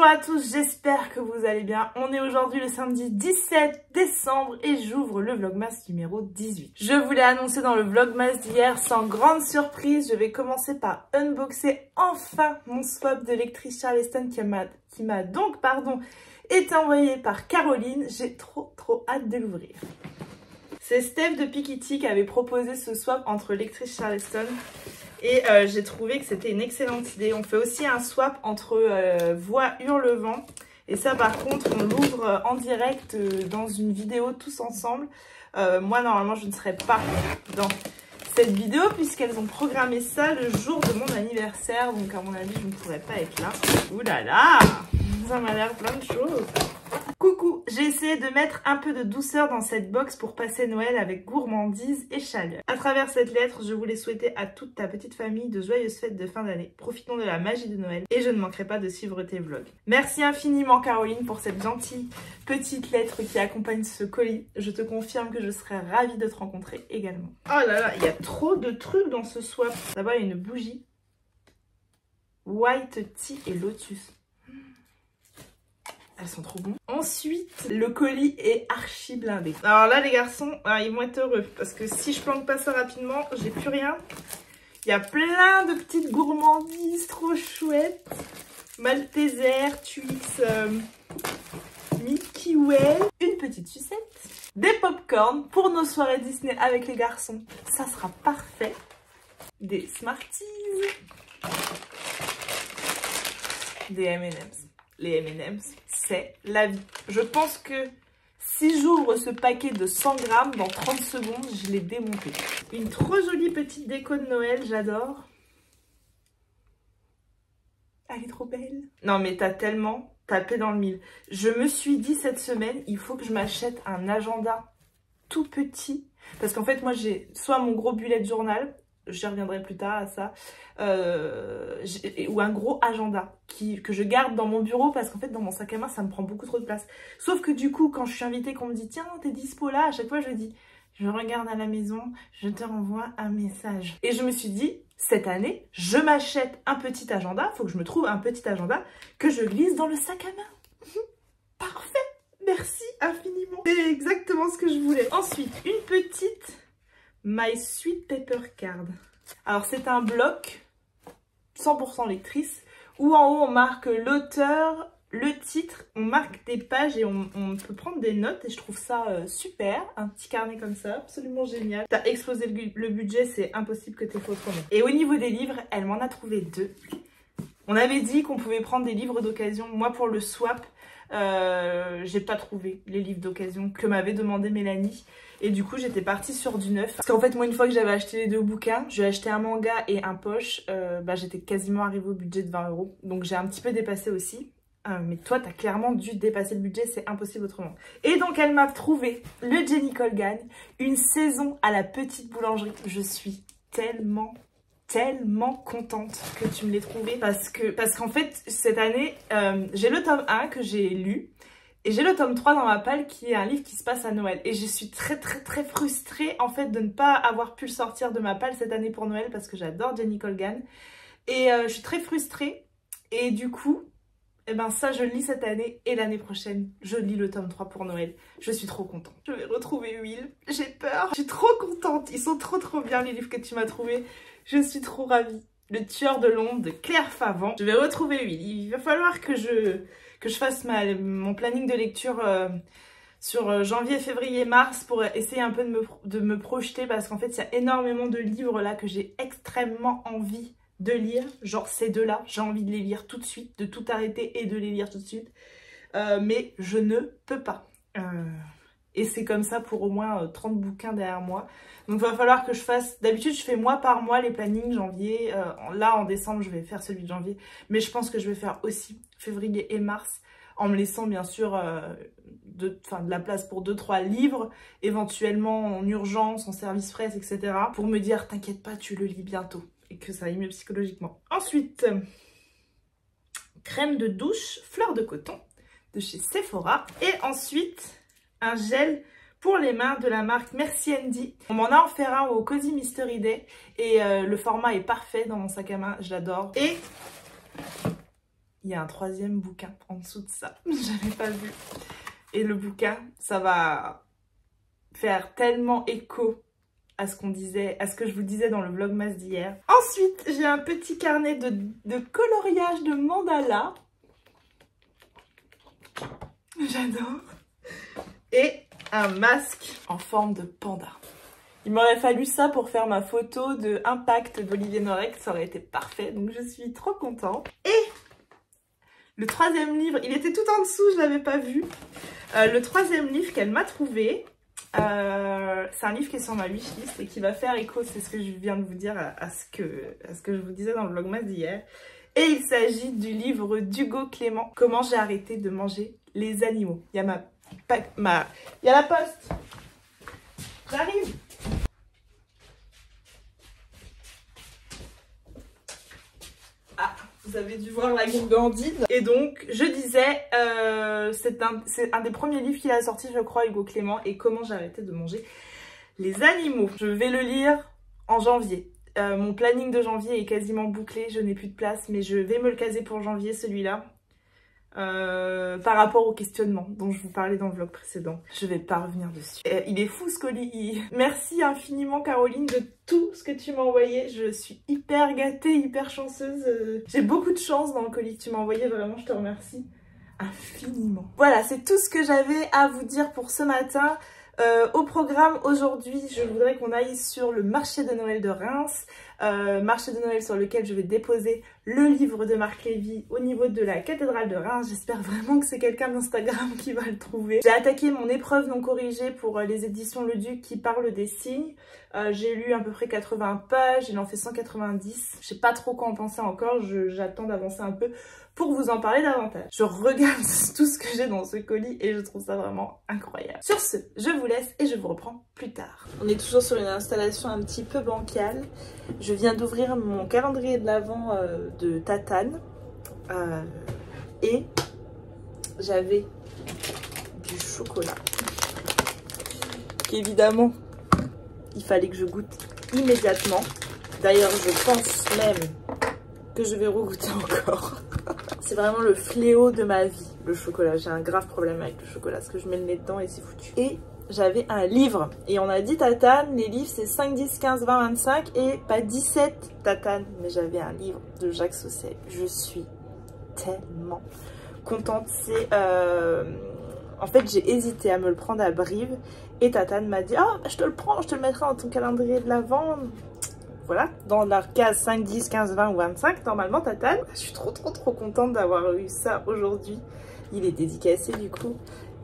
Bonjour à tous, j'espère que vous allez bien. On est aujourd'hui le samedi 17 décembre et j'ouvre le Vlogmas numéro 18. Je vous l'ai annoncé dans le Vlogmas d'hier, sans grande surprise, je vais commencer par unboxer enfin mon swap de lectrice Charleston qui m'a donc été envoyé par Caroline. J'ai trop hâte de l'ouvrir. C'est Steph de Piketty qui avait proposé ce swap entre lectrice Charleston. Et j'ai trouvé que c'était une excellente idée. On fait aussi un swap entre Voix Hurlevent. Et ça par contre on l'ouvre en direct dans une vidéo tous ensemble. Moi normalement je ne serai pas dans cette vidéo puisqu'elles ont programmé ça le jour de mon anniversaire. Donc à mon avis je ne pourrais pas être là. Ouh là là, ça m'a l'air plein de choses. Coucou, j'ai essayé de mettre un peu de douceur dans cette box pour passer Noël avec gourmandise et chaleur. À travers cette lettre, je voulais souhaiter à toute ta petite famille de joyeuses fêtes de fin d'année. Profitons de la magie de Noël et je ne manquerai pas de suivre tes vlogs. Merci infiniment Caroline pour cette gentille petite lettre qui accompagne ce colis. Je te confirme que je serai ravie de te rencontrer également. Oh là là, il y a trop de trucs dans ce swap. D'abord, il y a une bougie. White Tea et Lotus. Elles sont trop bonnes. Ensuite, le colis est archi blindé. Alors là, les garçons, ils vont être heureux. Parce que si je planque pas ça rapidement, j'ai plus rien. Il y a plein de petites gourmandises trop chouettes. Malteser, Twix, Milky Way. Une petite sucette. Des pop-corn pour nos soirées Disney avec les garçons. Ça sera parfait. Des Smarties. Des M&M's. Les M&M's, c'est la vie. Je pense que si j'ouvre ce paquet de 100 grammes, dans 30 secondes, je l'ai démonté. Une trop jolie petite déco de Noël, j'adore. Elle est trop belle. Non mais t'as tellement tapé dans le mille. Je me suis dit cette semaine, il faut que je m'achète un agenda tout petit. Parce qu'en fait, moi j'ai soit mon gros bullet journal, j'y reviendrai plus tard à ça, ou un gros agenda que je garde dans mon bureau parce qu'en fait dans mon sac à main ça me prend beaucoup trop de place. Sauf que du coup quand je suis invitée, qu'on me dit tiens t'es dispo là, à chaque fois je dis je regarde à la maison, je te renvoie un message. Et je me suis dit cette année je m'achète un petit agenda, faut que je me trouve un petit agenda que je glisse dans le sac à main. Parfait, merci infiniment, c'est exactement ce que je voulais. Ensuite une petite My Sweet Pepper Card. Alors c'est un bloc 100% lectrice où en haut on marque l'auteur, le titre, on marque des pages et on peut prendre des notes et je trouve ça super. Un petit carnet comme ça, absolument génial. T'as explosé le budget, c'est impossible que t'aies fait autrement. Et au niveau des livres, elle m'en a trouvé deux. On avait dit qu'on pouvait prendre des livres d'occasion. Moi pour le swap, j'ai pas trouvé les livres d'occasion que m'avait demandé Mélanie. Et du coup, j'étais partie sur du neuf. Parce qu'en fait, moi, une fois que j'avais acheté les deux bouquins, j'ai acheté un manga et un poche. J'étais quasiment arrivée au budget de 20 €. Donc, j'ai un petit peu dépassé aussi. Mais toi, t'as clairement dû dépasser le budget. C'est impossible autrement. Et donc, elle m'a trouvé le Jenny Colgan. Une saison à la petite boulangerie. Je suis tellement contente que tu me l'aies trouvé. Parce qu'en fait, cette année, j'ai le tome 1 que j'ai lu. Et j'ai le tome 3 dans ma palle qui est un livre qui se passe à Noël. Et je suis très frustrée en fait de ne pas avoir pu le sortir de ma palle cette année pour Noël parce que j'adore Jenny Colgan. Et je suis très frustrée. Et du coup, eh ben ça je le lis cette année et l'année prochaine je lis le tome 3 pour Noël. Je suis trop contente. Je vais retrouver Will. J'ai peur. Je suis trop contente. Ils sont trop bien les livres que tu m'as trouvés. Je suis trop ravie. Le tueur de l'ombre de Claire Favant. Je vais retrouver Will. Il va falloir que je fasse mon planning de lecture sur janvier, février, mars pour essayer un peu de me projeter parce qu'en fait il y a énormément de livres là que j'ai extrêmement envie de lire. Genre ces deux-là, j'ai envie de les lire tout de suite, de tout arrêter et de les lire tout de suite. Mais je ne peux pas. Et c'est comme ça pour au moins 30 bouquins derrière moi. Donc il va falloir que je fasse... D'habitude je fais mois par mois les plannings janvier. Là en décembre je vais faire celui de janvier. Mais je pense que je vais faire aussi février et mars. En me laissant bien sûr de la place pour 2-3 livres. Éventuellement en urgence, en service presse, etc. Pour me dire t'inquiète pas tu le lis bientôt. Et que ça aille mieux psychologiquement. Ensuite, crème de douche fleur de coton de chez Sephora. Et ensuite... un gel pour les mains de la marque Merci Andy. On m'en a offert un au Cozy Mystery Day et le format est parfait dans mon sac à main, je l'adore. Et il y a un 3e bouquin en dessous de ça. J'avais pas vu. Et le bouquin, ça va faire tellement écho à ce qu'on disait, à ce que je vous disais dans le vlogmas d'hier. Ensuite, j'ai un petit carnet de coloriage de mandala. J'adore. Et un masque en forme de panda. Il m'aurait fallu ça pour faire ma photo de Impact d'Olivier Norek, ça aurait été parfait, donc je suis trop contente. Et le 3e livre, il était tout en dessous, je l'avais pas vu. Le 3e livre qu'elle m'a trouvé, c'est un livre qui est sur ma wishlist et qui va faire écho, c'est ce que je viens de vous dire, à ce que je vous disais dans le vlogmas d'hier. Et il s'agit du livre d'Hugo Clément, Comment j'ai arrêté de manger les animaux. Il y a il y a la poste. J'arrive. Ah, vous avez dû voir la gourgandine. Et donc, je disais, c'est un des premiers livres qu'il a sorti, je crois, Hugo Clément, et Comment j'ai arrêté de manger les animaux. Je vais le lire en janvier. Mon planning de janvier est quasiment bouclé, je n'ai plus de place, mais je vais me le caser pour janvier, celui-là. Par rapport au questionnement dont je vous parlais dans le vlog précédent. Je vais pas revenir dessus. Il est fou ce colis. Merci infiniment Caroline de tout ce que tu m'as envoyé. Je suis hyper gâtée, hyper chanceuse. J'ai beaucoup de chance dans le colis que tu m'as envoyé. Vraiment, je te remercie infiniment. Voilà, c'est tout ce que j'avais à vous dire pour ce matin. Au programme aujourd'hui, je voudrais qu'on aille sur le marché de Noël de Reims, marché de Noël sur lequel je vais déposer le livre de Marc Lévy au niveau de la cathédrale de Reims. J'espère vraiment que c'est quelqu'un d'Instagram qui va le trouver. J'ai attaqué mon épreuve non corrigée pour les éditions Le Duc qui parlent des signes. J'ai lu à peu près 80 pages, il en fait 190. Je sais pas trop quoi en penser encore, j'attends d'avancer un peu pour vous en parler davantage. Je regarde tout ce que j'ai dans ce colis et je trouve ça vraiment incroyable. Sur ce, je vous laisse et je vous reprends plus tard. On est toujours sur une installation un petit peu bancale. Je viens d'ouvrir mon calendrier de l'Avent de Tatane et j'avais du chocolat qu'évidemment il fallait que je goûte immédiatement. D'ailleurs, je pense même que je vais regoûter encore. C'est vraiment le fléau de ma vie, le chocolat. J'ai un grave problème avec le chocolat, parce que je mets le nez dedans et c'est foutu. Et j'avais un livre. Et on a dit Tatane, les livres c'est 5, 10, 15, 20, 25 et pas 17 Tatane. Mais j'avais un livre de Jacques Sausset. Je suis tellement contente. C'est... En fait, j'ai hésité à me le prendre à Brive. Et Tatane m'a dit « Ah, je te le prends, je te le mettrai dans ton calendrier de l'Avent. » Voilà, dans la case 5, 10, 15, 20 ou 25, normalement Tatane. Je suis trop contente d'avoir eu ça aujourd'hui. Il est dédicacé du coup.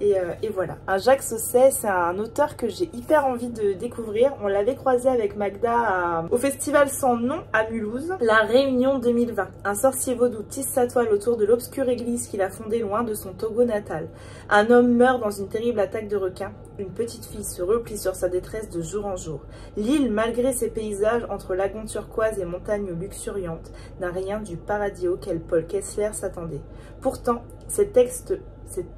Et voilà. Un Jacques Sausset, c'est un auteur que j'ai hyper envie de découvrir. On l'avait croisé avec Magda au festival Sans Nom à Mulhouse. La Réunion 2020. Un sorcier vaudou tisse sa toile autour de l'obscure église qu'il a fondée loin de son Togo natal. Un homme meurt dans une terrible attaque de requins. Une petite fille se replie sur sa détresse de jour en jour. L'île, malgré ses paysages entre lagons turquoise et montagnes luxuriantes, n'a rien du paradis auquel Paul Kessler s'attendait. Pourtant, cet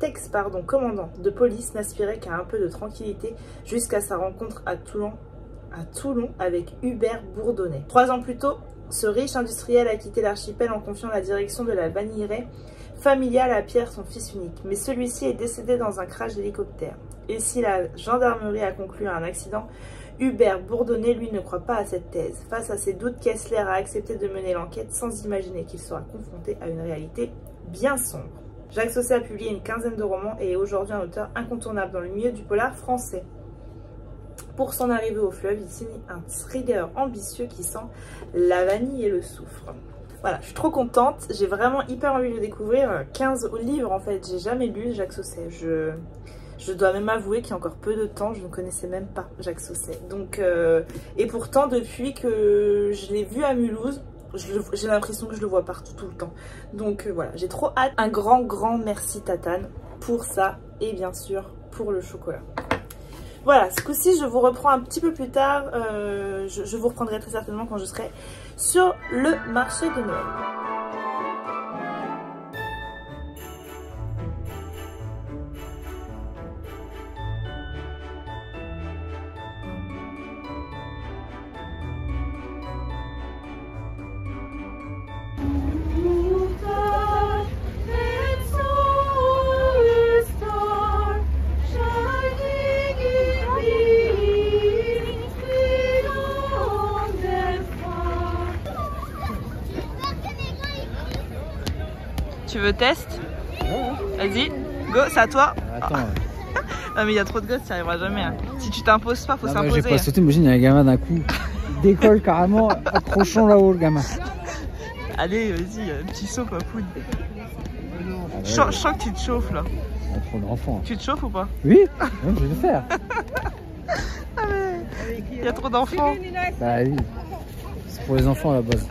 ex-commandant de police n'aspirait qu'à un peu de tranquillité jusqu'à sa rencontre à Toulon avec Hubert Bourdonnais. 3 ans plus tôt, ce riche industriel a quitté l'archipel en confiant la direction de la vanillerie familiale à Pierre, son fils unique. Mais celui-ci est décédé dans un crash d'hélicoptère. Et si la gendarmerie a conclu à un accident, Hubert Bourdonnais, lui, ne croit pas à cette thèse. Face à ses doutes, Kessler a accepté de mener l'enquête sans imaginer qu'il sera confronté à une réalité bien sombre. Jacques Sausset a publié une 15aine de romans et est aujourd'hui un auteur incontournable dans le milieu du polar français. Pour son arrivée au fleuve, il signe un thriller ambitieux qui sent la vanille et le soufre. Voilà, je suis trop contente, j'ai vraiment hyper envie de le découvrir. 15 livres en fait, j'ai jamais lu Jacques Sausset. Je dois même avouer qu'il y a encore peu de temps, je ne connaissais même pas Jacques Sausset. Donc, et pourtant, depuis que je l'ai vu à Mulhouse, j'ai l'impression que je le vois partout tout le temps. Donc voilà, j'ai trop hâte. Un grand merci Tatane pour ça et bien sûr pour le chocolat. Voilà, ce coup-ci je vous reprends un petit peu plus tard. Je vous reprendrai très certainement quand je serai sur le marché de Noël. Tu veux test? Vas-y, go, c'est à toi. Attends. Non mais il y a trop de gosses, tu n'y arriveras jamais. Hein. Si tu t'imposes pas, faut s'imposer. J'ai pas sauté, imagine, il y a un gamin d'un coup. Il décolle carrément, accrochons là-haut le gamin. Allez, vas-y, petit saut, papoune. Je sens que tu te chauffes là. Il y a trop d'enfants. Tu te chauffes ou pas? Oui, je vais le faire. Ah mais il y a trop d'enfants. Bah oui, c'est pour les enfants à la base.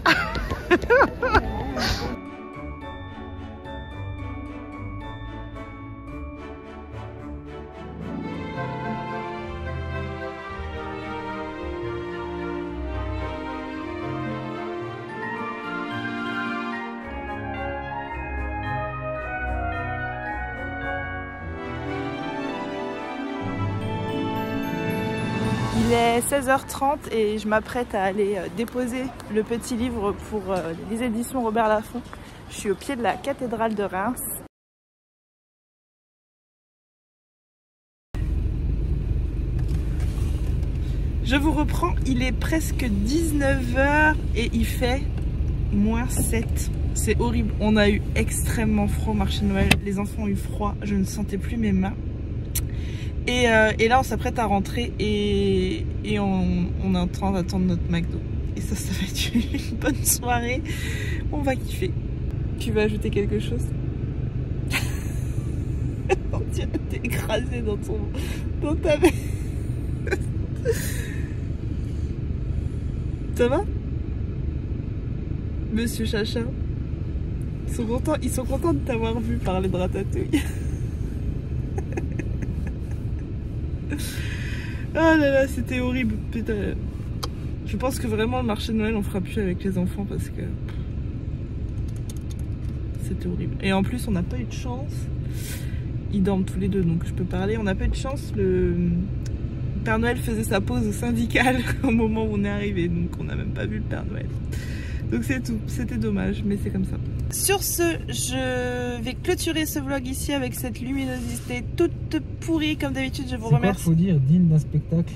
Il est 16h30 et je m'apprête à aller déposer le petit livre pour les éditions Robert Laffont. Je suis au pied de la cathédrale de Reims. Je vous reprends, il est presque 19h et il fait -7. C'est horrible, on a eu extrêmement froid au marché de Noël, les enfants ont eu froid, je ne sentais plus mes mains. Et là on s'apprête à rentrer et on est en train d'attendre notre McDo. Et ça va être une bonne soirée, on va kiffer. Tu veux ajouter quelque chose? On dirait que t'es écrasé dans ta main. Ça va? Monsieur Chacha? Ils sont contents de t'avoir vu parler de Ratatouille. Ah là là, c'était horrible. Putain. Je pense que vraiment le marché de Noël on fera plus avec les enfants parce que c'était horrible. Et en plus on n'a pas eu de chance. Ils dorment tous les deux donc je peux parler. On n'a pas eu de chance. Le Père Noël faisait sa pause syndicale au moment où on est arrivé. Donc on n'a même pas vu le Père Noël. Donc c'est tout. C'était dommage mais c'est comme ça. Sur ce, je vais clôturer ce vlog ici avec cette luminosité toute pourrie. Comme d'habitude, je vous remercie. C'est quoi, faut dire, digne d'un spectacle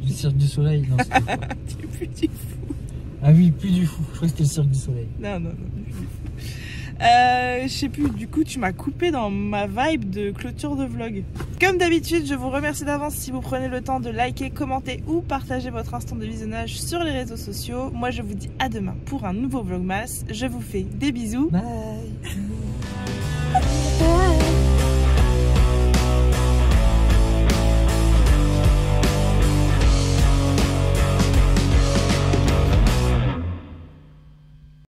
du Cirque du Soleil. Non, Tu es plus du fou. Ah oui, plus du fou. Je crois que c'était le Cirque du Soleil. Non. Je sais plus, du coup tu m'as coupé dans ma vibe de clôture de vlog. Comme d'habitude, je vous remercie d'avance si vous prenez le temps de liker, commenter ou partager votre instant de visionnage sur les réseaux sociaux. Moi je vous dis à demain pour un nouveau vlogmas. Je vous fais des bisous. Bye.